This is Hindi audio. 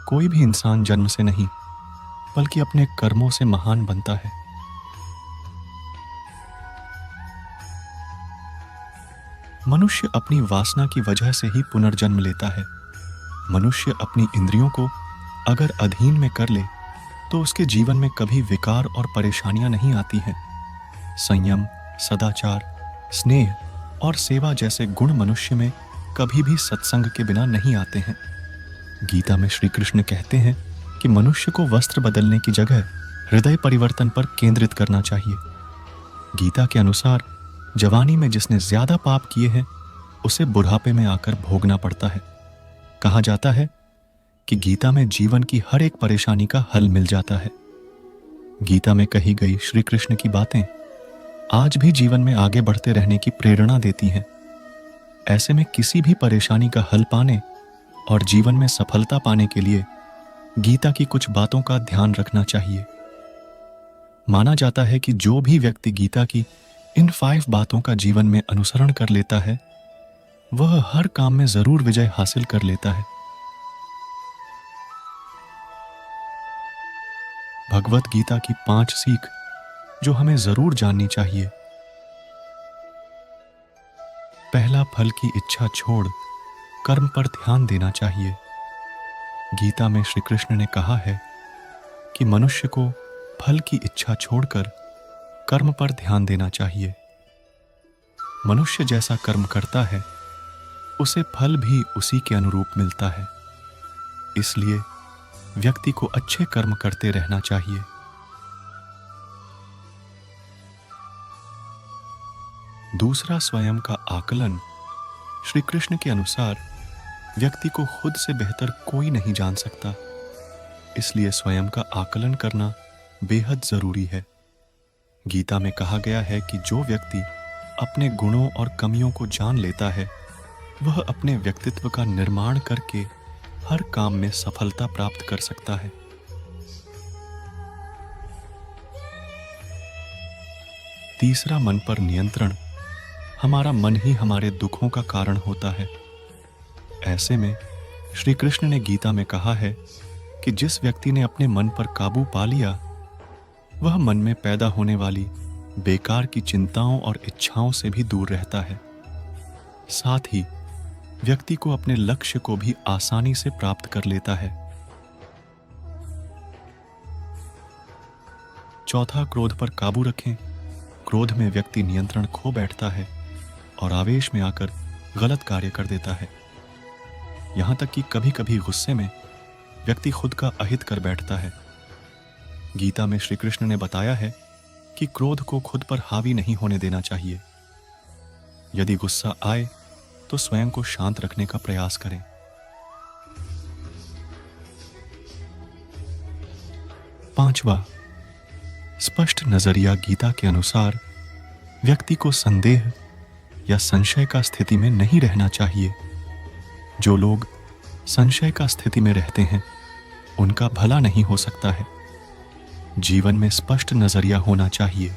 कोई भी इंसान जन्म से नहीं बल्कि अपने कर्मों से महान बनता है। मनुष्य अपनी वासना की वजह से ही पुनर्जन्म लेता है। मनुष्य अपनी इंद्रियों को अगर अधीन में कर ले तो उसके जीवन में कभी विकार और परेशानियां नहीं आती हैं। संयम, सदाचार, स्नेह और सेवा जैसे गुण मनुष्य में कभी भी सत्संग के बिना नहीं आते हैं। गीता में श्री कृष्ण कहते हैं कि मनुष्य को वस्त्र बदलने की जगह हृदय परिवर्तन पर केंद्रित करना चाहिए। गीता के अनुसार जवानी में जिसने ज्यादा पाप किए हैं उसे बुढ़ापे में आकर भोगना पड़ता है। कहा जाता है कि गीता में जीवन की हर एक परेशानी का हल मिल जाता है। गीता में कही गई श्री कृष्ण की बातें आज भी जीवन में आगे बढ़ते रहने की प्रेरणा देती हैं। ऐसे में किसी भी परेशानी का हल पाने और जीवन में सफलता पाने के लिए गीता की कुछ बातों का ध्यान रखना चाहिए। माना जाता है कि जो भी व्यक्ति गीता की इन 5 बातों का जीवन में अनुसरण कर लेता है वह हर काम में जरूर विजय हासिल कर लेता है। भगवत गीता की 5 सीख जो हमें जरूर जाननी चाहिए। पहला, फल की इच्छा छोड़ कर्म पर ध्यान देना चाहिए। गीता में श्री कृष्ण ने कहा है कि मनुष्य को फल की इच्छा छोड़कर कर्म पर ध्यान देना चाहिए। मनुष्य जैसा कर्म करता है उसे फल भी उसी के अनुरूप मिलता है। इसलिए व्यक्ति को अच्छे कर्म करते रहना चाहिए। दूसरा, स्वयं का आकलन। श्री कृष्ण के अनुसार व्यक्ति को खुद से बेहतर कोई नहीं जान सकता, इसलिए स्वयं का आकलन करना बेहद जरूरी है। गीता में कहा गया है कि जो व्यक्ति अपने गुणों और कमियों को जान लेता है वह अपने व्यक्तित्व का निर्माण करके हर काम में सफलता प्राप्त कर सकता है। तीसरा, मन पर नियंत्रण। हमारा मन ही हमारे दुखों का कारण होता है। ऐसे में श्री कृष्ण ने गीता में कहा है कि जिस व्यक्ति ने अपने मन पर काबू पा लिया वह मन में पैदा होने वाली बेकार की चिंताओं और इच्छाओं से भी दूर रहता है। साथ ही व्यक्ति को अपने लक्ष्य को भी आसानी से प्राप्त कर लेता है। चौथा, क्रोध पर काबू रखें। क्रोध में व्यक्ति नियंत्रण खो बैठता है और आवेश में आकर गलत कार्य कर देता है। यहां तक कि कभी कभी गुस्से में व्यक्ति खुद का अहित कर बैठता है। गीता में श्री कृष्ण ने बताया है कि क्रोध को खुद पर हावी नहीं होने देना चाहिए। यदि गुस्सा आए तो स्वयं को शांत रखने का प्रयास करें। पांचवा, स्पष्ट नजरिया। गीता के अनुसार व्यक्ति को संदेह या संशय का स्थिति में नहीं रहना चाहिए। जो लोग संशय का स्थिति में रहते हैं उनका भला नहीं हो सकता है। जीवन में स्पष्ट नजरिया होना चाहिए।